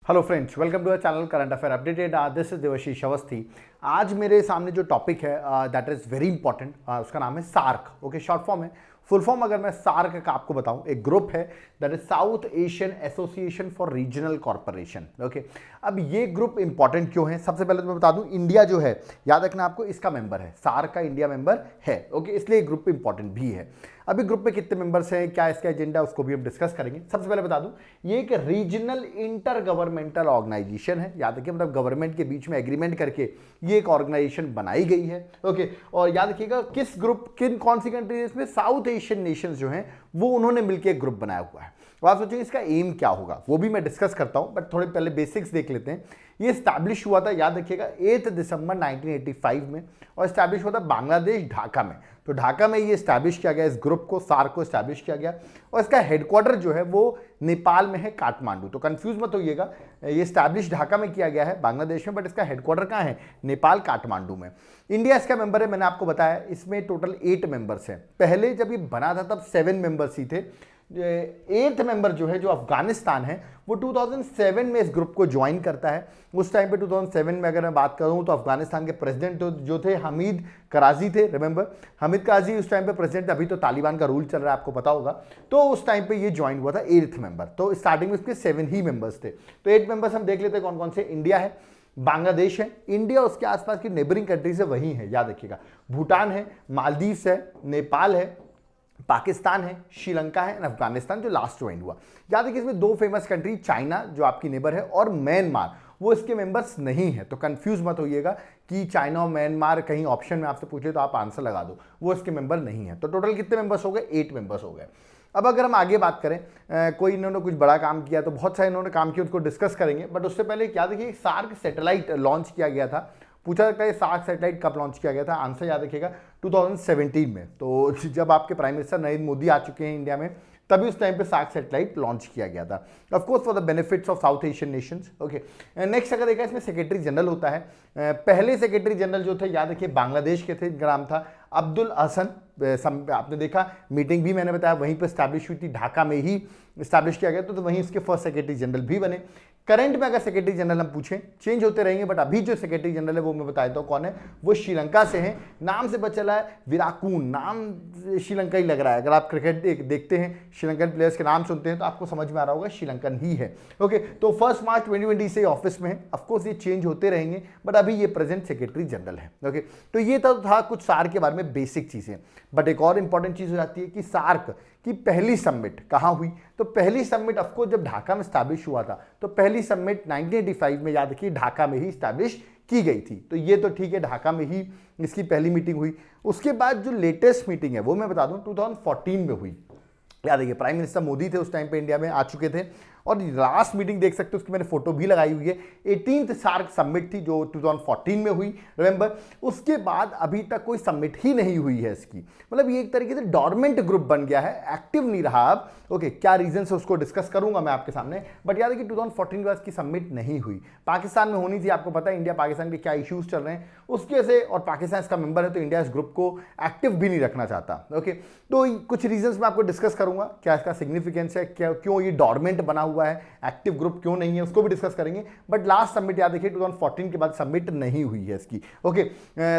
Hello friends, welcome to our channel current affair updated. This is Devashish Awasthi. आज मेरे सामने जो टॉपिक है दैट इज वेरी इंपॉर्टेंट, उसका नाम है सार्क। ओके, शॉर्ट फॉर्म है। फुल फॉर्म अगर मैं सार्क का आपको बताऊं, एक ग्रुप है that is south Asian association for regional corporation. Okay, अब ये ग्रुप इंपॉर्टेंट क्यों है? सबसे पहले तो मैं बता दूं, इंडिया जो है, याद रखना आपको, इसका मेंबर है, सार्क का इंडिया मेंबर है। ओके, इसलिए ग्रुप इंपॉर्टेंट भी है। अभी ग्रुप में कितने मेंबर्स हैं, क्या इसका एजेंडा, उसको भी हम डिस्कस करेंगे। सबसे पहले बता दूं, ये एक रीजनल इंटर गवर्नमेंटल ऑर्गेनाइजेशन है। याद रखिए, मतलब गवर्नमेंट के बीच में एग्रीमेंट करके ये एक ऑर्गेनाइजेशन बनाई गई है। ओके, और याद रखिएगा किस ग्रुप, कौन सी कंट्रीज में, साउथ एशियन नेशंस जो हैं वो उन्होंने मिलकर एक ग्रुप बनाया हुआ है। तो आप सोचिए इसका एम क्या होगा, वो भी मैं डिस्कस करता हूं, बट थोड़े पहले बेसिक्स देख लेते हैं। ये स्टैब्लिश हुआ था, याद रखिएगा, 8 दिसंबर 1985 में, और स्टैब्लिश हुआ था बांग्लादेश ढाका में। तो ढाका में ये स्टैब्लिश किया गया, इस ग्रुप को, सार्क को स्टैब्लिश किया गया। और इसका हेडक्वार्टर जो है वो नेपाल में है, काठमांडू। तो कंफ्यूज मत होइएगा, ये स्टैब्लिश ढाका में किया गया है, बांग्लादेश में, बट इसका हेडक्वार्टर कहाँ है? नेपाल, काठमांडू में। इंडिया इसका मेंबर है, मैंने आपको बताया। इसमें टोटल 8 मेंबर्स हैं। पहले जब ये बना था तब 7 मेंबर्स ही थे। 8th मेंबर जो है, जो अफगानिस्तान है, वो 2007 में इस ग्रुप को ज्वाइन करता है। उस टाइम पे 2007 में अगर मैं बात करूं तो अफगानिस्तान के प्रेसिडेंट जो थे, हमीद कराजी थे। रिमेंबर, हमीद कराजी उस टाइम पे प्रेसिडेंट, अभी तो तालिबान का रूल चल रहा है, आपको पता होगा। तो उस टाइम पे ये ज्वाइन हुआ था 8th मेंबर। तो स्टार्टिंग में इसके 7 ही मेंबर्स थे। तो 8 मेंबर्स हम देख लेते हैं कौन कौन से। इंडिया है, बांग्लादेश है, इंडिया उसके आसपास की नेबरिंग कंट्रीज है, वही है, याद रखिएगा। भूटान है, मालदीव्स है, नेपाल है, पाकिस्तान है, श्रीलंका है, अफगानिस्तान जो लास्ट ज्वाइन हुआ। याद रखिए इसमें 2 फेमस कंट्री, चाइना जो आपकी नेबर है, और म्यांमार, वो इसके मेंबर्स नहीं है। तो कंफ्यूज मत होइएगा कि चाइना और म्यांमार कहीं ऑप्शन में आपसे पूछे तो आप आंसर लगा दो, वो इसके मेंबर नहीं है। तो टोटल कितने मेंबर्स हो गए? 8 मेंबर्स हो गए। अब अगर हम आगे बात करें, कोई इन्होंने कुछ बड़ा काम किया, तो बहुत सारे इन्होंने काम किया, उसको डिस्कस करेंगे। बट उससे पहले याद रखिए, सार्क सैटेलाइट लॉन्च किया गया था। पूछा जाता है सार्क सैटेलाइट कब लॉन्च किया गया था? आंसर याद रखिएगा 2017 में। तो जब आपके प्राइम मिनिस्टर नरेंद्र मोदी आ चुके हैं इंडिया में, तभी उस टाइम पे सार्क सैटेलाइट लॉन्च किया गया था, of course for the benefits of south Asian Nations. Okay, next अगर देखा, इसमें सेक्रेटरी जनरल होता है। पहले सेक्रेटरी जनरल जो थे, याद रखिए, बांग्लादेश के थे, इनका नाम था अब्दुल हसन। आपने देखा, मीटिंग भी मैंने बताया वहीं पर स्टैब्लिश हुई थी, ढाका में ही स्टैब्लिश किया गया। तो वहीं इसके फर्स्ट सेक्रेटरी जनरल भी बने। करंट में अगर सेक्रेटरी जनरल हम पूछें, चेंज होते रहेंगे, बट अभी जो सेक्रेटरी जनरल है वो मैं बता देता हूँ कौन है। वो श्रीलंका से है, नाम से बचला है विराकून, नाम श्रीलंका ही लग रहा है। अगर आप क्रिकेट देखते हैं, श्रीलंकन प्लेयर्स के नाम सुनते हैं, तो आपको समझ में आ रहा होगा श्रीलंकन ही है। ओके, तो 1 मार्च 2020 से ऑफिस में है। ऑफकोर्स ये चेंज होते रहेंगे, बट अभी ये प्रेजेंट सेक्रेटरी जनरल है। ओके, तो ये तो था कुछ सार्क के बारे में बेसिक चीजें। बट एक और इंपॉर्टेंट चीज हो जाती है कि सार्क की पहली समिट कहाँ हुई? तो पहली समिट ऑफकोर्स जब ढाका में स्टैब्लिश हुआ था, तो पहली समिट 1985 में, याद रखिए, ढाका में ही स्टैब्लिश की गई थी। तो ये तो ठीक है, ढाका में ही इसकी पहली मीटिंग हुई। उसके बाद जो लेटेस्ट मीटिंग है वो मैं बता दूं 2014 में हुई। याद रखिए, प्राइम मिनिस्टर मोदी थे उस टाइम पे, इंडिया में आ चुके थे। और लास्ट मीटिंग देख सकते हो, उसकी मैंने फोटो भी लगाई हुई है। 18th सार्क समिट थी जो 2014 में हुई, रिमेंबर। उसके बाद अभी तक कोई समिट ही नहीं हुई है इसकी। मतलब ये एक तरीके से डॉर्मेंट ग्रुप बन गया है, एक्टिव नहीं रहा अब। ओके, क्या रीजन है उसको डिस्कस करूंगा मैं आपके सामने। बट याद है कि 2014 के बाद इसकी समिट नहीं हुई। पाकिस्तान में होनी थी, आपको पता है इंडिया पाकिस्तान के क्या इश्यूज चल रहे हैं उसके से, और पाकिस्तान इसका मेंबर है, तो इंडिया इस ग्रुप को एक्टिव भी नहीं रखना चाहता। ओके, तो कुछ रीजंस मैं आपको डिस्कस करूंगा, क्या इसका सिग्निफिकेंस है, क्या क्यों ये डॉर्मेंट बना हुआ है, एक्टिव ग्रुप क्यों नहीं है, उसको भी डिस्कस करेंगे। बट लास्ट समिट याद रखिए 2014 के बाद समिट नहीं हुई है इसकी। ओके,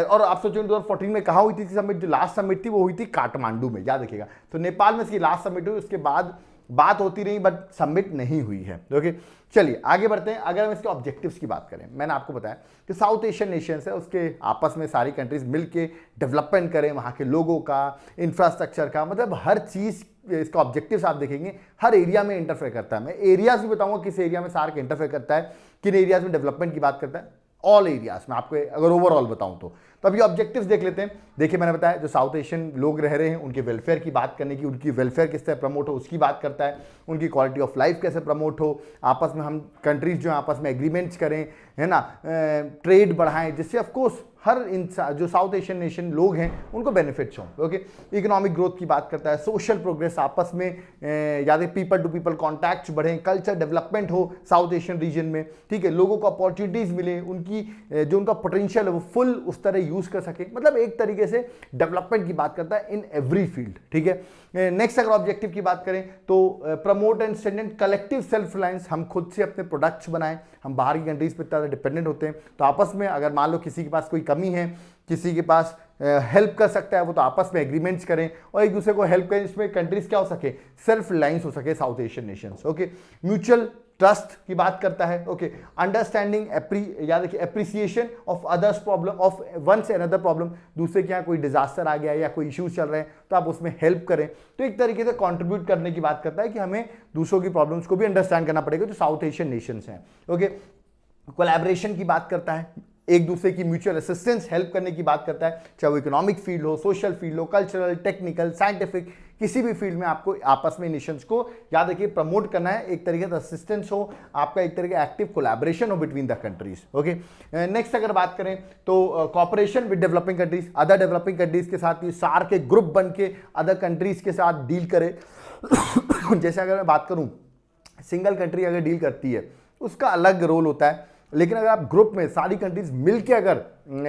और आप सोचो 2014 में कहाँ हुई थी समिट? जो लास्ट समिट थी वो हुई थी काठमांडू में, याद रखिएगा। तो नेपाल में इसकी लास्ट समिट हुई, उसके बाद बात होती रही, बट समिट नहीं हुई है। ओके, चलिए आगे बढ़ते हैं। अगर हम इसके ऑब्जेक्टिव्स की बात करें, मैंने आपको बताया कि साउथ एशियन नेशंस है, उसके आपस में सारी कंट्रीज मिलके डेवलपमेंट करें, वहाँ के लोगों का, इंफ्रास्ट्रक्चर का, मतलब हर चीज़। इसका ऑब्जेक्टिव्स आप देखेंगे हर एरिया में इंटरफेयर करता है। मैं एरियाज भी बताऊंगा किस एरिया में सार्क इंटरफेयर करता है, किन एरियाज में डेवलपमेंट की बात करता है, ऑल एरियाज में आपको अगर ओवरऑल बताऊं तो। अब ये ऑब्जेक्टिव्स देख लेते हैं। देखिए, मैंने बताया जो साउथ एशियन लोग रह रहे हैं उनके वेलफेयर की बात करने की, उनकी वेलफेयर किस तरह प्रमोट हो उसकी बात करता है, उनकी क्वालिटी ऑफ लाइफ कैसे प्रमोट हो, आपस में हम कंट्रीज जो आपस में एग्रीमेंट्स करें, है ना, ट्रेड बढ़ाएं, जिससे ऑफकोर्स हर जो साउथ एशियन नेशन लोग हैं उनको बेनिफिट्स हों। ओके, इकोनॉमिक ग्रोथ की बात करता है, सोशल प्रोग्रेस, आपस में याद है पीपल टू पीपल कॉन्टैक्ट्स बढ़े, कल्चर डेवलपमेंट हो साउथ एशियन रीजन में, ठीक है, लोगों को अपॉर्चुनिटीज मिले, उनकी जो उनका पोटेंशियल है वो फुल उस तरह यूज कर सके, मतलब एक तरीके से डेवलपमेंट की बात करता है इन एवरी फील्ड, ठीक है। नेक्स्ट अगर ऑब्जेक्टिव की बात करें तो promote and strengthen collective self reliance, हम खुद से अपने प्रोडक्ट्स बनाएं, हम बाहर की कंट्रीज पर इतना डिपेंडेंट होते हैं, तो आपस में अगर मान लो किसी के पास कोई कमी है, किसी के पास हेल्प कर सकता है, वो तो आपस में एग्रीमेंट्स करें और एक दूसरे को हेल्प करें, इसमें कंट्रीज क्या हो सके, सेल्फ रिलायंस हो सके south Asian Nations. Okay, mutual trust की बात करता है। ओके, अंडरस्टैंडिंग, याद रखिए appreciation of others problem, of one से अनदर प्रॉब्लम, दूसरे के यहाँ कोई डिजास्टर आ गया या कोई इश्यूज चल रहे हैं तो आप उसमें हेल्प करें, तो एक तरीके से कंट्रीब्यूट करने की बात करता है कि हमें दूसरों की प्रॉब्लम्स को भी अंडरस्टैंड करना पड़ेगा जो साउथ एशियन नेशंस हैं। ओके, कोलैबोरेशन की बात करता है, एक दूसरे की म्यूचुअल असिस्टेंस, हेल्प करने की बात करता है, चाहे वो इकोनॉमिक फील्ड हो, सोशल फील्ड हो, कल्चरल, टेक्निकल, साइंटिफिक, किसी भी फील्ड में आपको आपस में नेशंस को याद रखिए प्रमोट करना है, एक तरीके से असिस्टेंस हो आपका, एक तरीके एक्टिव कोलैबोरेशन हो between the countries. Okay, next अगर बात करें तो cooperation with developing countries, other developing countries के साथ, ये सार के ग्रुप बन के अदर कंट्रीज के साथ डील करे। जैसे अगर मैं बात करूं, सिंगल कंट्री अगर डील करती है उसका अलग रोल होता है, लेकिन अगर आप ग्रुप में सारी कंट्रीज मिलके अगर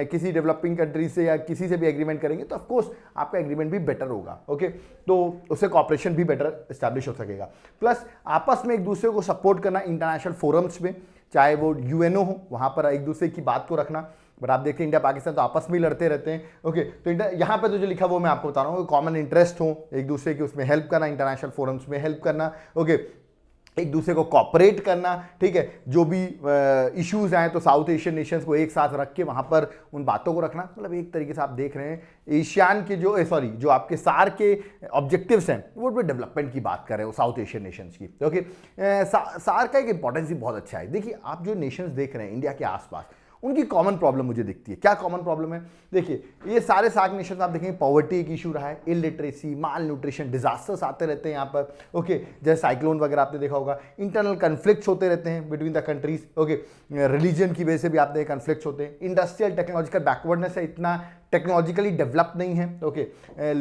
किसी डेवलपिंग कंट्री से या किसी से भी एग्रीमेंट करेंगे तो ऑफ कोर्स आपका एग्रीमेंट भी बेटर होगा। ओके, तो उससे कॉपरेशन भी बेटर एस्टैब्लिश हो सकेगा। प्लस आपस में एक दूसरे को सपोर्ट करना इंटरनेशनल फोरम्स में, चाहे वो यूएनओ हो, वहां पर एक दूसरे की बात को रखना। बट आप देखिए इंडिया पाकिस्तान तो आपस में ही लड़ते रहते हैं। ओके, तो यहाँ पे तो जो लिखा वो मैं आपको बता रहा हूँ, कॉमन इंटरेस्ट हो, एक दूसरे की उसमें हेल्प करना, इंटरनेशनल फोरम्स में हेल्प करना। ओके, एक दूसरे को कॉपरेट करना, ठीक है, जो भी इश्यूज आए तो साउथ एशियन नेशंस को एक साथ रख के वहां पर उन बातों को रखना। मतलब एक तरीके से आप देख रहे हैं एशियान के जो आपके सार के ऑब्जेक्टिव्स हैं वो भी डेवलपमेंट की बात कर रहे हो साउथ एशियन नेशंस की। ओके, सार का एक इंपॉर्टेंस भी बहुत अच्छा है। देखिए आप जो नेशंस देख रहे हैं इंडिया के आसपास, उनकी कॉमन प्रॉब्लम मुझे दिखती है। क्या कॉमन प्रॉब्लम है? देखिए ये सारे सार्क नेशंस आप देखेंगे, पॉवर्टी एक इशू रहा है, इलिटरेसी, माल न्यूट्रिशन, डिजास्टर्स आते रहते हैं यहाँ पर। ओके, जैसे साइक्लोन वगैरह आपने देखा होगा, इंटरनल कन्फ्लिक्ट्स होते रहते हैं between the countries. Okay, religion की वजह से भी आपने कन्फ्लिक्ट्स होते हैं। इंडस्ट्रियल टेक्नोलॉजिकल बैकवर्डनेस है, इतना टेक्नोलॉजिकली डेवलप नहीं है। ओके,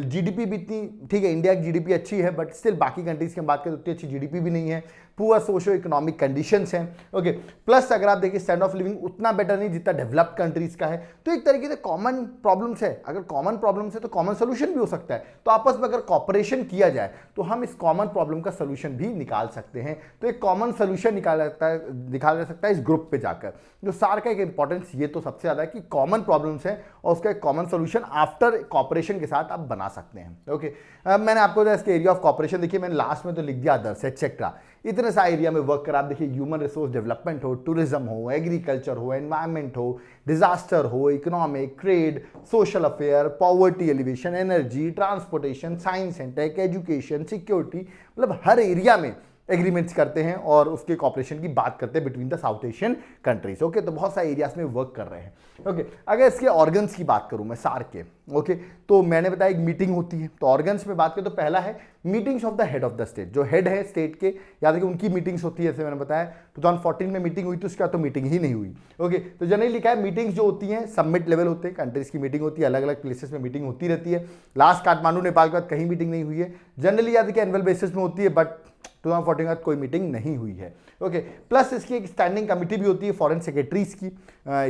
जीडीपी भी इतनी, ठीक है इंडिया की जीडीपी अच्छी है बट स्टिल बाकी कंट्रीज की हम बात करें उतनी अच्छी जीडीपी भी नहीं है। पुअर सोशो इकोनॉमिक कंडीशंस हैं। ओके, प्लस अगर आप देखिए स्टैंडर्ड ऑफ लिविंग उतना बेटर नहीं जितना डेवलप्ड कंट्रीज का है। तो एक तरीके से कॉमन प्रॉब्लम्स है, अगर कॉमन प्रॉब्लम्स है तो कॉमन सोल्यूशन भी हो सकता है। तो आपस में अगर कॉपरेशन किया जाए तो हम इस कॉमन प्रॉब्लम का सोल्यूशन भी निकाल सकते हैं। तो एक कॉमन सोल्यूशन निकाला जा सकता है इस ग्रुप पे जाकर। जो सार का एक इंपॉर्टेंस ये तो सबसे ज्यादा है कि कॉमन प्रॉब्लम्स है और उसका एक कॉमन सोल्यूशन आफ्टर कॉपरेशन के साथ आप बना सकते हैं। ओके, मैंने आपको इसके एरिया ऑफ कॉपरेशन देखिए, मैंने लास्ट में तो लिख दिया अदर्स एक्सेट्रा, इतने सारे एरिया में वर्क कर। आप देखिए ह्यूमन रिसोर्स डेवलपमेंट हो, टूरिज्म हो, एग्रीकल्चर हो, एनवायरमेंट हो, डिजास्टर हो, economic, trade, social affair, poverty elevation, energy, transportation, science and tech, education, security, मतलब हर एरिया में एग्रीमेंट्स करते हैं और उसके कॉपरेशन की बात करते हैं between the south Asian countries. Okay, तो बहुत सारे एरियाज में वर्क कर रहे हैं। ओके, अगर इसके ऑर्गन्स की बात करूं मैं सार के, ओके, तो मैंने बताया एक मीटिंग होती है। तो ऑर्गन्स में बात करें तो पहला है meetings of the head of the state, जो हेड है स्टेट के, याद है कि उनकी मीटिंग्स होती है। जैसे मैंने बताया 2014 में मीटिंग हुई तो उसके बाद तो मीटिंग ही नहीं हुई। ओके, तो जनरली लिखा है मीटिंग्स जो होती हैं समिट लेवल होते हैं, कंट्रीज की मीटिंग होती है, अलग अलग प्लेसेस में मीटिंग होती रहती है। लास्ट काठमांडू नेपाल के बाद कहीं मीटिंग नहीं हुई है। जनरली याद है कि एनुअल बेसिस में होती है बट 2014 के बाद कोई मीटिंग नहीं हुई है। ओके, प्लस इसकी एक स्टैंडिंग कमिटी भी होती है फॉरेन सेक्रेटरीज की।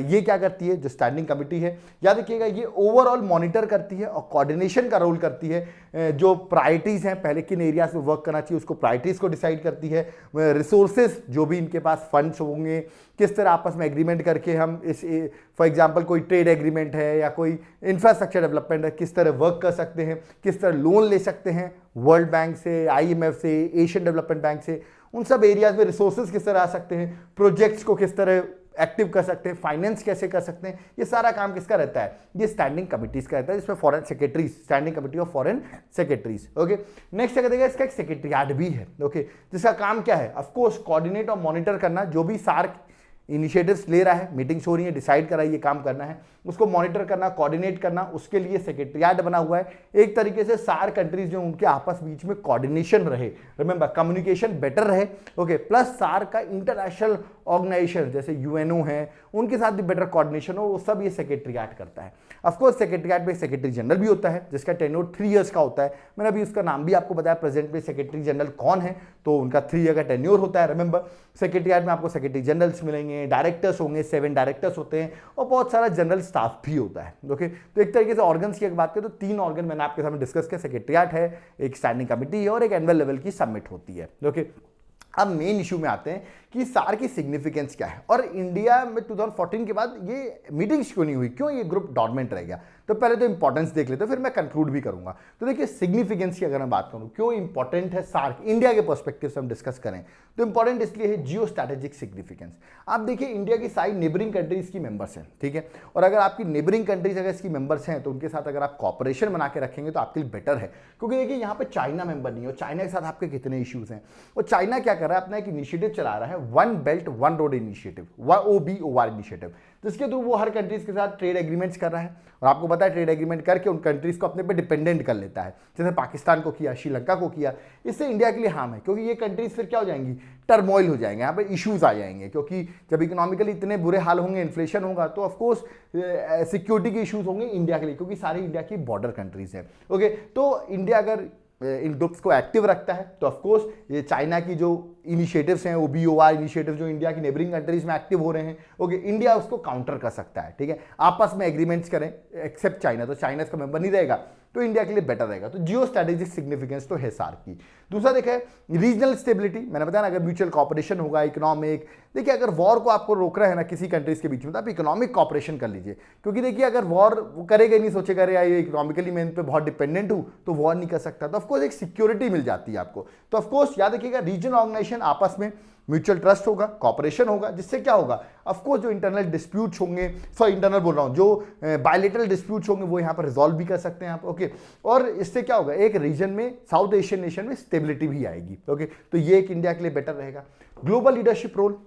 ये क्या करती है, जो स्टैंडिंग कमिटी है, याद रखिएगा ये ओवरऑल मॉनिटर करती है और कोऑर्डिनेशन का रोल करती है। जो प्रायोरिटीज हैं, पहले किन एरियाज में वर्क करना चाहिए उसको प्रायोरिटीज को डिसाइड करती है। रिसोर्सेज जो भी इनके पास फंड्स होंगे, किस तरह आपस में एग्रीमेंट करके हम इस, फॉर एग्जांपल कोई ट्रेड एग्रीमेंट है या कोई इंफ्रास्ट्रक्चर डेवलपमेंट है, किस तरह वर्क कर सकते हैं, किस तरह लोन ले सकते हैं वर्ल्ड बैंक से, IMF से, एशियन डेवलपमेंट बैंक से, उन सब एरियाज में रिसोर्सेज किस तरह आ सकते हैं, प्रोजेक्ट्स को किस तरह एक्टिव कर सकते हैं, फाइनेंस कैसे कर सकते हैं, ये सारा काम किसका रहता है, ये स्टैंडिंग कमिटीज का रहता है, जिसमें foreign secretaries, standing committee of foreign secretaries. Okay, next क्या देखिएगा, इसका एक सेक्रेटरियाट भी है। ओके, जिसका काम क्या है, ऑफ कोर्स कोऑर्डिनेट और मॉनिटर करना, जो भी सार्क इनिशिएटिव्स ले रहा है, मीटिंग्स हो रही है, डिसाइड कर रहा है ये काम करना है, उसको मॉनिटर करना, कोऑर्डिनेट करना, उसके लिए सेक्रेटरियाट बना हुआ है। एक तरीके से सार कंट्रीज जो उनके आपस बीच में कोऑर्डिनेशन रहे, रिमेंबर कम्युनिकेशन बेटर रहे। ओके, प्लस सार का इंटरनेशनल ऑर्गेनाइजेशन जैसे यूएनओ है उनके साथ भी बेटर कोऑर्डिनेशन हो, वो सब ये सेक्रेटरीट करता है। ऑफकोर्स सेक्रेटरीट में सेक्रेटरी जनरल भी होता है जिसका टेन्योर 3 इयर्स का होता है। मैंने अभी उसका नाम भी आपको बताया, प्रेजेंट में सेक्रेटरी जनरल कौन है, तो उनका 3 ईयर का टेन्योर होता है। रिमेंबर सेक्रेटरीट में आपको सेक्रेटरी जनरल्स मिलेंगे, डायरेक्टर्स होंगे, 7 डायरेक्टर्स होते हैं और बहुत सारा जनरल स्टाफ भी होता है। ओके, तो एक तरीके से ऑर्गन्स की अगर बात करें तो 3 ऑर्गन मैंने आपके सामने डिस्कस किया, सेक्रेटरीट है, एक स्टैंडिंग कमेटी है और एक एनुअल लेवल की सबमिट होती है। ओके, अब मेन इशू में आते हैं कि सार की सिग्निफिकेंस क्या है और इंडिया में 2014 के बाद ये मीटिंग्स क्यों नहीं हुई, क्यों ये ग्रुप डॉर्मेंट रह गया। तो पहले तो इंपॉर्टेंस देख लेते हैं, फिर मैं कंक्लूड भी करूंगा। तो देखिए सिग्निफिकेंस की अगर मैं बात करूं क्यों इंपॉर्टेंट है सार्क, इंडिया के पर्सपेक्टिव से हम डिस्कस करें तो इंपॉर्टेंट इसलिए है जियो स्ट्रैटेजिक सिग्निफिकेंस। आप देखिए इंडिया की सारी नेबरिंग कंट्रीज की मेंबर्स हैं, ठीक है, और अगर आपकी नेबरिंग कंट्रीज अगर इसकी मेंबर्स हैं तो उनके साथ अगर आप कॉपरेशन बना के रखेंगे तो आपके लिए बेटर है। क्योंकि देखिए यहाँ पे चाइना मेंबर नहीं है और चाइना के साथ आपके कितने इश्यूज हैं। और चाइना क्या कर रहा है, अपना एक इनिशिएटिव चला रहा है, one belt one road initiative, OBOR initiative, जिसके थ्रू वो हर कंट्रीज के साथ ट्रेड एग्रीमेंट्स कर रहा है। और आपको पता है ट्रेड एग्रीमेंट करके उन कंट्रीज को अपने पे डिपेंडेंट कर लेता है, जैसे पाकिस्तान को किया, श्रीलंका को किया। इससे इंडिया के लिए हार्म है क्योंकि ये कंट्रीज फिर क्या हो जाएंगी, टर्मोइल हो जाएंगे, यहाँ पे इश्यूज आ जाएंगे। क्योंकि जब इकोनॉमिकली इतने बुरे हाल होंगे, इन्फ्लेशन होगा, तो ऑफकोर्स सिक्योरिटी के इश्यूज होंगे इंडिया के लिए, क्योंकि सारी इंडिया की बॉर्डर कंट्रीज हैं। ओके, तो इंडिया अगर इन ग्रुप्स को एक्टिव रखता है तो ऑफकोर्स ये चाइना की जो इनिशिएटिव्स हैं, OBOR इनिशिएटिव जो इंडिया की नेबरिंग कंट्रीज में एक्टिव हो रहे हैं, ओके, इंडिया उसको काउंटर कर सकता है। ठीक है, आपस में एग्रीमेंट्स करें एक्सेप्ट चाइना, तो चाइना इसका मेंबर नहीं रहेगा तो इंडिया के लिए बेटर रहेगा। तो जियो स्ट्रैटेजिक सिग्निफिकेंस तो है सार्क की। दूसरा देखिए रीजनल स्टेबिलिटी, मैंने बताया ना अगर म्यूचुअल कॉपरेशन होगा, इकोनॉमिक, देखिए अगर वॉर को आपको रोक रहा है ना किसी कंट्रीज के बीच में तो आप इकोनॉमिक कॉपरेशन कर लीजिए। क्योंकि देखिए अगर वॉर करेगा नहीं, सोचेगा अरे ये इकोनॉमिकली मैं इन पे बहुत डिपेंडेंट हूँ तो वॉर नहीं कर सकता, तो ऑफकोर्स एक सिक्योरिटी मिल जाती है आपको। तो ऑफकोर्स याद रखिएगा रीजनल ऑर्गेनाइजेशन आपस में म्यूचुअल ट्रस्ट होगा, कॉपरेशन होगा, जिससे क्या होगा, ऑफकोर्स जो इंटरनल डिस्प्यूट्स होंगे, सॉरी इंटरनल बोल रहा हूं, जो बायलेटरल डिस्प्यूट्स होंगे वो यहाँ पर रिजॉल्व भी कर सकते हैं आप। ओके, और इससे क्या होगा, एक रीजन में साउथ एशियन नेशन में स्टेबिलिटी भी आएगी। ओके, तो ये एक इंडिया के लिए बेटर रहेगा। ग्लोबल लीडरशिप रोल,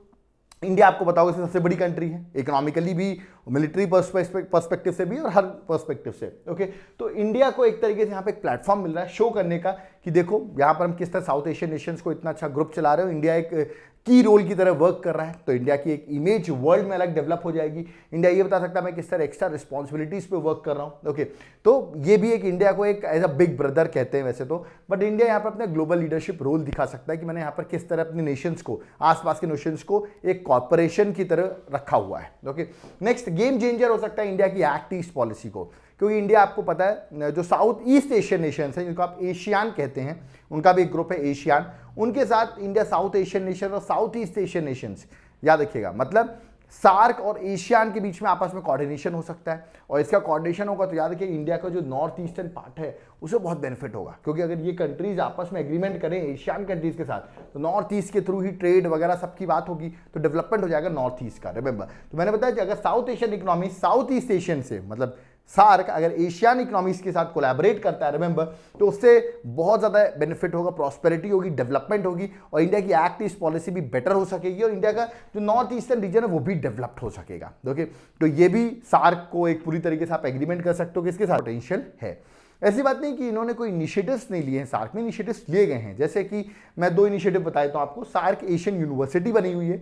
इंडिया आपको पता होगा सबसे बड़ी कंट्री है, इकोनॉमिकली भी, मिलिट्री पर्सपेक्टिव से भी और हर पर्सपेक्टिव से। ओके, तो इंडिया को एक तरीके से यहाँ पे एक प्लेटफॉर्म मिल रहा है शो करने का कि देखो यहाँ पर हम किस तरह साउथ एशियन नेशंस को इतना अच्छा ग्रुप चला रहे हो, इंडिया एक की रोल की तरह वर्क कर रहा है। तो इंडिया की एक इमेज वर्ल्ड में अलग डेवलप हो जाएगी। इंडिया ये बता सकता है मैं किस तरह एक्स्ट्रा रिस्पॉन्सिबिलिटीज पे वर्क कर रहा हूँ। ओके, तो ये भी एक इंडिया को एक एज अ बिग ब्रदर कहते हैं वैसे तो, बट इंडिया यहाँ पर अपने ग्लोबल लीडरशिप रोल दिखा सकता है कि मैंने यहाँ पर किस तरह अपने नेशंस को, आसपास के नेशंस को एक कॉर्पोरेशन की तरह रखा हुआ है। ओके, नेक्स्ट गेम चेंजर हो सकता है इंडिया की एक्ट ईस्ट पॉलिसी को, क्योंकि इंडिया आपको पता है जो साउथ ईस्ट एशियन नेशंस हैं जिनको आप एशियान कहते हैं, उनका भी एक ग्रुप है एशियान, उनके साथ इंडिया साउथ एशियन नेशन और साउथ ईस्ट एशियन नेशंस, याद रखिएगा, मतलब सार्क और एशियान के बीच में आपस में कोऑर्डिनेशन हो सकता है। और इसका कोऑर्डिनेशन होगा तो याद रखिए इंडिया का जो नॉर्थ ईस्टर्न पार्ट है उसे बहुत बेनिफिट होगा, क्योंकि अगर ये कंट्रीज आपस में एग्रीमेंट करें एशियान कंट्रीज के साथ तो नॉर्थ ईस्ट के थ्रू ही ट्रेड वगैरह सबकी बात होगी, तो डेवलपमेंट हो जाएगा नॉर्थ ईस्ट का। रिमेंबर, तो मैंने बताया कि अगर south Asian economy south east Asian से, मतलब सार्क अगर एशियन इकोनॉमीज के साथ कोलैबोरेट करता है, रिमेंबर, तो उससे बहुत ज़्यादा बेनिफिट होगा, प्रॉस्पेरिटी होगी, डेवलपमेंट होगी और इंडिया की एक्ट ईस्ट पॉलिसी भी बेटर हो सकेगी और इंडिया का जो नॉर्थ ईस्टर्न रीजन है वो भी डेवलप्ड हो सकेगा। ओके, तो ये भी सार्क को एक पूरी तरीके से आप एग्रीमेंट कर सकते हो कि इसके साथ पोटेंशियल है। ऐसी बात नहीं कि इन्होंने कोई इनिशिएटिव्स नहीं लिए हैं, सार्क में इनिशिएटिव्स लिए गए हैं। जैसे कि मैं 2 इनिशिएटिव बताया तो आपको, सार्क एशियन यूनिवर्सिटी बनी हुई है,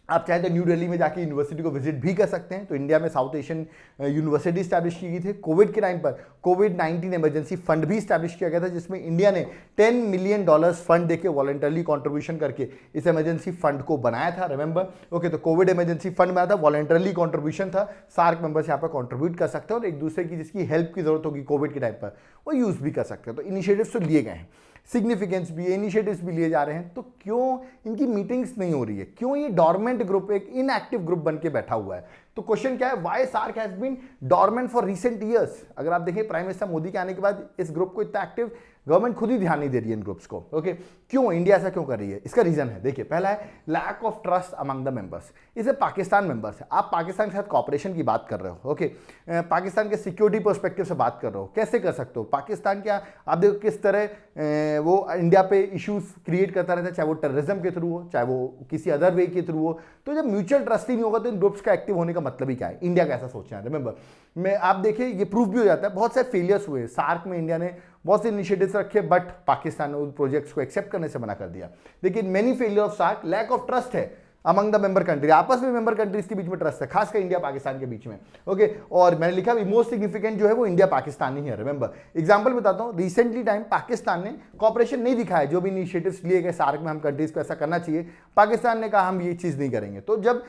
आप चाहे तो न्यू दिल्ली में जाके यूनिवर्सिटी को विजिट भी कर सकते हैं। तो इंडिया में साउथ एशियन यूनिवर्सिटी स्टैब्लिश की गई थी। कोविड के टाइम पर कोविड-19 इमरजेंसी फंड भी स्टैब्लिश किया गया था, जिसमें इंडिया ने $10 मिलियन फंड देके वॉलंटरली कॉन्ट्रीब्यूशन करके इस इमरजेंसी फंड को बनाया था। रिमेंबर, ओके, तो कोविड इमरजेंसी फंड बनाया था, वॉलंटरली कॉन्ट्रीब्यूशन था, सार्क मेंबर्स यहाँ पर कॉन्ट्रीब्यूट कर सकते हैं और एक दूसरे की जिसकी हेल्प की जरूरत होगी कोविड के टाइम पर वो यूज भी कर सकते हैं। तो इनिशिएटिव्स तो लिए गए हैं, सिग्निफिकेंस भी, इनिशिएटिव्स भी लिए जा रहे हैं, तो क्यों इनकी मीटिंग्स नहीं हो रही है, क्यों ये डॉर्मेंट ग्रुप, एक इनएक्टिव ग्रुप बन के बैठा हुआ है? तो क्वेश्चन क्या है, why SAARC has been dormant for recent years? अगर आप देखिए प्राइम मिनिस्टर मोदी के आने के बाद इस ग्रुप को इतना एक्टिव गवर्नमेंट खुद ही ध्यान नहीं दे रही है इन ग्रुप्स को। ओके, क्यों इंडिया ऐसा क्यों कर रही है? इसका रीजन है, देखिए, पहला है lack of trust among the members. इसे पाकिस्तान मेंबर्स है, आप पाकिस्तान के साथ कॉपरेशन की बात कर रहे हो। ओके, पाकिस्तान के सिक्योरिटी पर्सपेक्टिव से बात कर रहे हो, कैसे कर सकते हो? पाकिस्तान क्या, आप देखो किस तरह वो इंडिया पे इश्यूज क्रिएट करता रहता है, चाहे वो टेररिज्म के थ्रू हो, चाहे वो किसी अदर वे के थ्रू हो। तो जब म्यूचुअल ट्रस्ट ही नहीं होगा तो इन ग्रुप्स का एक्टिव होने का मतलब ही क्या है? इंडिया का ऐसा सोचना है। रिमेंबर, मैं आप देखिए ये प्रूफ भी हो जाता है, बहुत सारे फेलियर्स हुए सार्क में, इंडिया ने बहुत से इनिशिएटिव्स रखे बट पाकिस्तान ने उन प्रोजेक्ट्स को एक्सेप्ट करने से मना कर दिया। लेकिन many failure of SAARC lack of trust है। अमंग द मेंबर कंट्री, आपस में मेंबर कंट्रीज के बीच में ट्रस्ट है, खासकर इंडिया पाकिस्तान के बीच में। ओके, और मैंने लिखा भी मोस्ट सिग्निफिकेंट जो है वो इंडिया पाकिस्तान ही है। रिमेंबर, एग्जांपल बताता हूं, रिसेंटली टाइम पाकिस्तान ने कॉपरेशन नहीं दिखाया, जो भी इनिशिएटिव्स लिए गए सार्क में हम कंट्रीज को ऐसा करना चाहिए, पाकिस्तान ने कहा हम ये चीज नहीं करेंगे। तो जब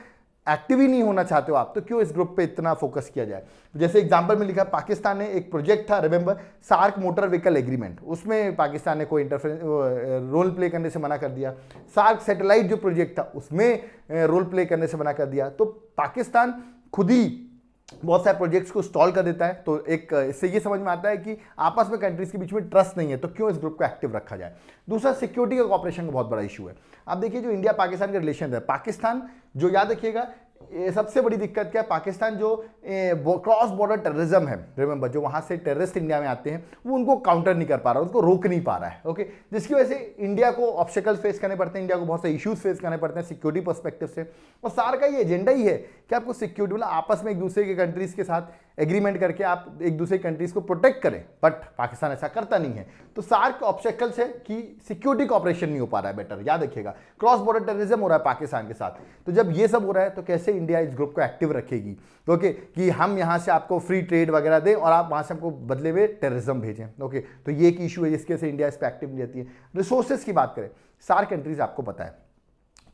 एक्टिव ही नहीं होना चाहते हो आप, तो क्यों इस ग्रुप पे इतना फोकस किया जाए। जैसे एग्जांपल में लिखा, पाकिस्तान ने एक प्रोजेक्ट था, remember SAARC motor vehicle agreement, उसमें पाकिस्तान ने कोई रोल प्ले करने से मना कर दिया। सार्क सैटेलाइट जो प्रोजेक्ट था उसमें रोल प्ले करने से मना कर दिया। तो पाकिस्तान खुद ही बहुत सारे प्रोजेक्ट्स को स्टॉल कर देता है। तो एक इससे ये समझ में आता है कि आपस में कंट्रीज के बीच में ट्रस्ट नहीं है, तो क्यों इस ग्रुप को एक्टिव रखा जाए। दूसरा, सिक्योरिटी का कॉपरेशन का बहुत बड़ा इशू है। आप देखिए जो इंडिया पाकिस्तान के रिलेशन है, पाकिस्तान जो याद रखिएगा, सबसे बड़ी दिक्कत क्या है, पाकिस्तान जो क्रॉस बॉर्डर टेररिज्म है, रिमेंबर जो वहां से टेररिस्ट इंडिया में आते हैं, वो उनको काउंटर नहीं कर पा रहा, उनको रोक नहीं पा रहा है। ओके, जिसकी वजह से इंडिया को ऑब्स्टेकल्स फेस करने पड़ते हैं, इंडिया को बहुत से इश्यूज फेस करने पड़ते हैं सिक्योरिटी पर्सपेक्टिव से। और सार का ये एजेंडा ही है कि आपको सिक्योरिटी, मतलब आपस में एक दूसरे के कंट्रीज के साथ एग्रीमेंट करके आप एक दूसरे कंट्रीज को प्रोटेक्ट करें, बट पाकिस्तान ऐसा करता नहीं है। तो सार्क ऑब्स्टेकल्स है कि सिक्योरिटी कॉपरेशन नहीं हो पा रहा है बेटर, याद रखिएगा क्रॉस बॉर्डर टेररिज्म हो रहा है पाकिस्तान के साथ। तो जब ये सब हो रहा है तो कैसे इंडिया इस ग्रुप को एक्टिव रखेगी, ओके, कि हम यहां से आपको फ्री ट्रेड वगैरह दें और आप वहां से हमको बदले में टेररिज्म भेजें। ओके, तो ये एक इशू है जिसके से इंडिया इस पर एक्टिव नहीं रहती है। रिसोर्सेज की बात करें, सार्क कंट्रीज आपको पता है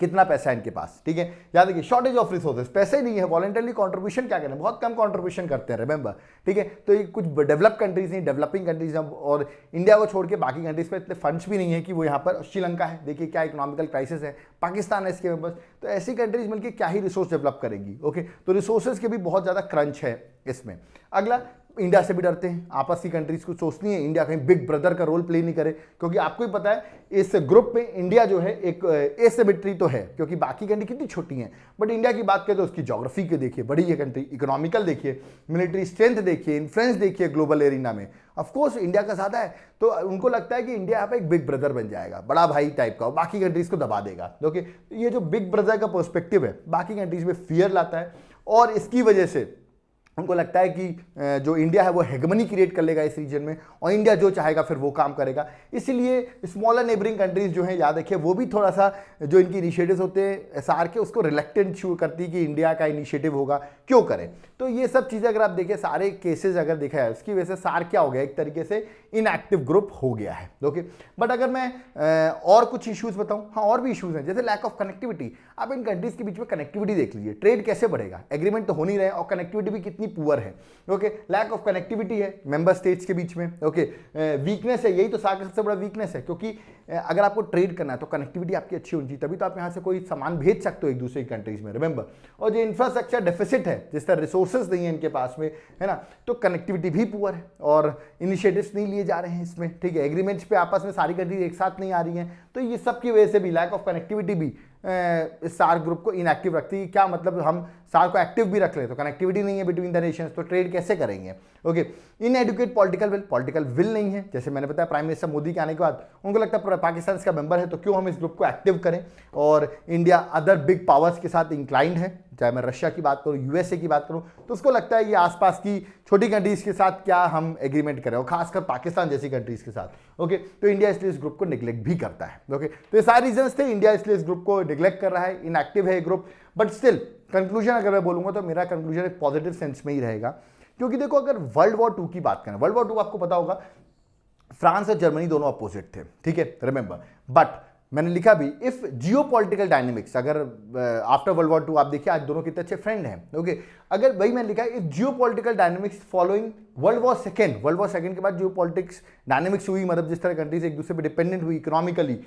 कितना पैसा है इनके पास, ठीक है, याद रखिए शॉर्टेज ऑफ रिसोर्सेज, पैसे नहीं है, वॉलंटरली कंट्रीब्यूशन क्या करें, बहुत कम कंट्रीब्यूशन करते हैं, रिमेंबर, ठीक है। तो ये कुछ डेवलप कंट्रीज नहीं, डेवलपिंग कंट्रीज और इंडिया को छोड़ के बाकी कंट्रीज पर इतने फंड्स भी नहीं है कि वो यहाँ पर, श्रीलंका है, देखिए क्या इकोनॉमिकल क्राइसिस है, पाकिस्तान है इसके मेंबर्स, तो ऐसी कंट्रीज मिलकर क्या ही रिसोर्स डेवलप करेंगी। ओके, तो रिसोर्सेज के भी बहुत ज़्यादा क्रंच है इसमें। अगला, इंडिया से भी डरते हैं, आपस की कंट्रीज को सोचती है इंडिया कहीं बिग ब्रदर का रोल प्ले नहीं करे, क्योंकि आपको ही पता है इस ग्रुप में इंडिया जो है एक एसिमेट्री तो है, क्योंकि बाकी कंट्री कितनी छोटी हैं, बट इंडिया की बात करें तो उसकी ज्योग्राफी के देखिए बड़ी है कंट्री, इकोनॉमिकल देखिए, मिलिट्री स्ट्रेंथ देखिए, इन्फ्लुएंस देखिए ग्लोबल एरिना में, ऑफकोर्स इंडिया का ज़्यादा है। तो उनको लगता है कि इंडिया यहाँ पे एक बिग ब्रदर बन जाएगा, बड़ा भाई टाइप का, बाकी कंट्रीज को दबा देगा। ओके, ये जो बिग ब्रदर का पर्सपेक्टिव है बाकी कंट्रीज में फियर लाता है, और इसकी वजह से उनको लगता है कि जो इंडिया है वो हेगमनी क्रिएट कर लेगा इस रीजन में, और इंडिया जो चाहेगा फिर वो काम करेगा। इसीलिए स्मॉलर नेबरिंग कंट्रीज जो हैं, याद रखिए, वो भी थोड़ा सा जो इनकी इनिशिएटिव्स होते हैं सार के, उसको रिलेक्टेंट शो करती है कि इंडिया का इनिशिएटिव होगा, क्यों करें। तो ये सब चीज़ें अगर आप देखें, सारे केसेस अगर देखा है, उसकी वजह से सार क्या हो गया, एक तरीके से इनएक्टिव ग्रुप हो गया है। ओके, बट अगर मैं और कुछ इश्यूज बताऊं, हाँ और भी इश्यूज हैं, जैसे लैक ऑफ कनेक्टिविटी। आप इन कंट्रीज के बीच में कनेक्टिविटी देख लीजिए, ट्रेड कैसे बढ़ेगा, एग्रीमेंट तो हो नहीं रहे और कनेक्टिविटी भी कितनी पुअर है। ओके, लैक ऑफ कनेक्टिविटी है मेंबर स्टेट्स के बीच में। ओके, वीकनेस है, यही तो सार्क का सबसे बड़ा वीकनेस है, क्योंकि अगर आपको ट्रेड करना है तो कनेक्टिविटी आपकी अच्छी होनी चाहिए, तभी तो आप यहाँ से कोई सामान भेज सकते हो एक दूसरे कंट्रीज में, रिमेंबर। और जो इंफ्रास्ट्रक्चर डेफिसिट है, जिस तरह रिसोर्सेज नहीं है इनके पास में, है ना, तो कनेक्टिविटी भी पुअर है और इनिशिएटिव्स नहीं लिए जा रहे हैं इसमें, ठीक है, एग्रीमेंट्स पे आपस में सारी कंट्रीज एक साथ नहीं आ रही हैं। तो ये सब की वजह से भी लैक ऑफ कनेक्टिविटी भी इस सार्क ग्रुप को इनएक्टिव रखती है। क्या मतलब, हम सार्क को एक्टिव भी रख ले तो कनेक्टिविटी नहीं है बिटवीन द नेशंस, तो ट्रेड कैसे करेंगे। ओके, इनएडुकेट पॉलिटिकल विल नहीं है, जैसे मैंने बताया प्राइम मिनिस्टर मोदी के आने के बाद उनको लगता है पाकिस्तान इसका मेंबर है तो क्यों हम इस ग्रुप को एक्टिव करें, और इंडिया अदर बिग पावर्स के साथ इंक्लाइंड है, चाहे मैं रशिया की बात करूं, यूएसए की बात करूं, तो उसको लगता है ये आसपास की छोटी कंट्रीज के साथ क्या हम एग्रीमेंट करें, और खासकर पाकिस्तान जैसी कंट्रीज के साथ। ओके, तो इंडिया इसलिए इस ग्रुप को निगलेक्ट भी करता है। ओके, तो ये सारे रीजंस थे, इंडिया इसलिए इस ग्रुप को निगलेक्ट कर रहा है, इनएक्टिव है ग्रुप। बट स्टिल कंक्लूजन अगर मैं बोलूंगा तो मेरा कंक्लूजन एक पॉजिटिव सेंस में ही रहेगा, क्योंकि देखो अगर वर्ल्ड वॉर 2 की बात करें, वर्ल्ड वॉर 2 आपको पता होगा फ्रांस और जर्मनी दोनों अपोजिट थे, ठीक है, रिमेंबर। बट मैंने लिखा भी, इफ जियोपॉलिटिकल डायनेमिक्स, अगर आफ्टर वर्ल्ड वॉर 2 आप देखिए आज दोनों कितने अच्छे फ्रेंड हैं। ओके, अगर वही मैंने लिखा है, if geopolitical dynamics following world war second के बाद जियोपॉलिटिक्स डायनेमिक्स हुई, मतलब जिस तरह कंट्रीज एक दूसरे पर डिपेंडेंट हुई economically,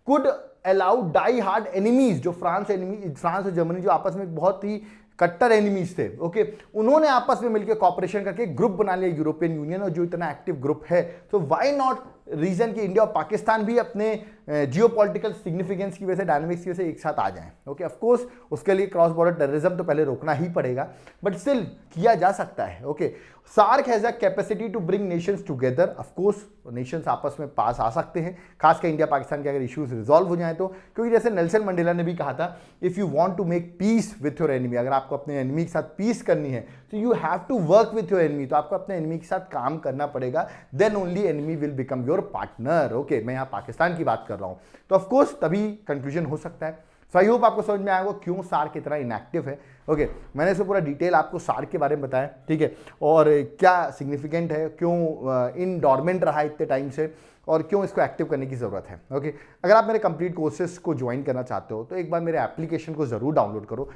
could allow die hard enemies, जो फ्रांस और जर्मनी जो आपस में बहुत ही कट्टर एनिमीज थे, ओके, उन्होंने आपस में मिलकर कॉपरेशन करके ग्रुप बना लिया यूरोपियन यूनियन, और जो इतना एक्टिव ग्रुप है, तो व्हाई नॉट रीजन कि इंडिया और पाकिस्तान भी अपने जियोपॉलिटिकल सिग्निफिकेंस की वजह से, डायनामिक्स की वजह से एक साथ आ जाएं। ओके, ऑफ कोर्स उसके लिए क्रॉस बॉर्डर टेररिज्म तो पहले रोकना ही पड़ेगा, बट स्टिल किया जा सकता है। Okay, SAARC has a capacity to bring nations together, of course nations आपस में पास आ सकते हैं, खासकर इंडिया पाकिस्तान के अगर इश्यूज रिजॉल्व हो जाए तो, क्योंकि जैसे नेल्सन मंडेला ने भी कहा था, if you want to make peace with your enemy, अगर आपको अपने एनिमी के साथ पीस करनी है तो you have to work with your enemy, तो आपको अपने एनिमी के साथ काम करना पड़ेगा, then only enemy will become your partner. Okay, मैं यहाँ पाकिस्तान की बात कर रहा हूँ, तो ऑफ कोर्स तभी कंक्लूजन हो सकता है। सो आई होप आपको समझ में आएगा क्यों सार्क इतना इनएक्टिव है। ओके, मैंने इसमें पूरा डिटेल आपको सार्क के बारे में बताया, ठीक है, और क्या सिग्निफिकेंट है, क्यों इन डॉर्मेंट रहा इतने टाइम से, और क्यों इसको एक्टिव करने की ज़रूरत है। ओके, अगर आप मेरे कंप्लीट कोर्सेज को ज्वाइन करना चाहते हो तो एक बार मेरे एप्लीकेशन को ज़रूर डाउनलोड करो।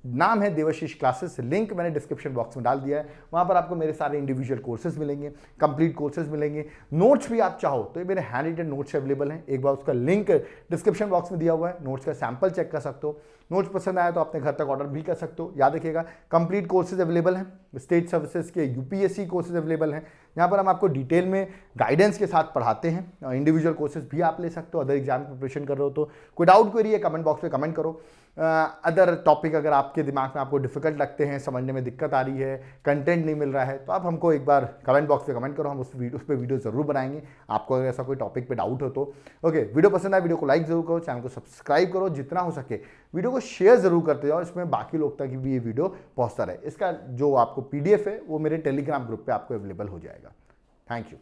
नाम है देवाशीष क्लासेस, लिंक मैंने डिस्क्रिप्शन बॉक्स में डाल दिया है। वहाँ पर आपको मेरे सारे इंडिविजुअल कोर्सेज मिलेंगे, कंप्लीट कोर्सेज मिलेंगे, नोट्स भी आप चाहो तो ये मेरे हैंड रिटन नोट्स अवेलेबल हैं, एक बार उसका लिंक डिस्क्रिप्शन बॉक्स में दिया हुआ है, नोट्स का सैंपल चेक कर सकते हो। नोट्स पसंद आया तो अपने घर तक ऑर्डर भी कर सकते हो। याद रखिएगा कंप्लीट कोर्सेज अवेलेबल हैं, स्टेट सर्विसेज के यूपीएससी कोर्सेज अवेलेबल हैं, यहाँ पर हम आपको डिटेल में गाइडेंस के साथ पढ़ाते हैं। इंडिविजुअल कोर्सेज भी आप ले सकते हो। अदर एग्जाम प्रिपरेशन कर रहे हो तो कोई डाउट क्वेरी है कमेंट बॉक्स में कमेंट करो। अदर टॉपिक अगर आपके दिमाग में आपको डिफिकल्ट लगते हैं, समझने में दिक्कत आ रही है, कंटेंट नहीं मिल रहा है, तो आप हमको एक बार कमेंट बॉक्स में कमेंट करो, हम उस पर वीडियो ज़रूर बनाएंगे आपको अगर ऐसा कोई टॉपिक पे डाउट हो तो। ओके, वीडियो पसंद आए वीडियो को लाइक जरूर करो, चैनल को सब्सक्राइब करो, जितना हो सके वीडियो को शेयर जरूर करते जाओ, इसमें बाकी लोग तक भी ये वीडियो पहुँचता रहे। इसका जो आपको PDF है वो मेरे टेलीग्राम ग्रुप पर आपको अवेलेबल हो जाएगा। Thank you.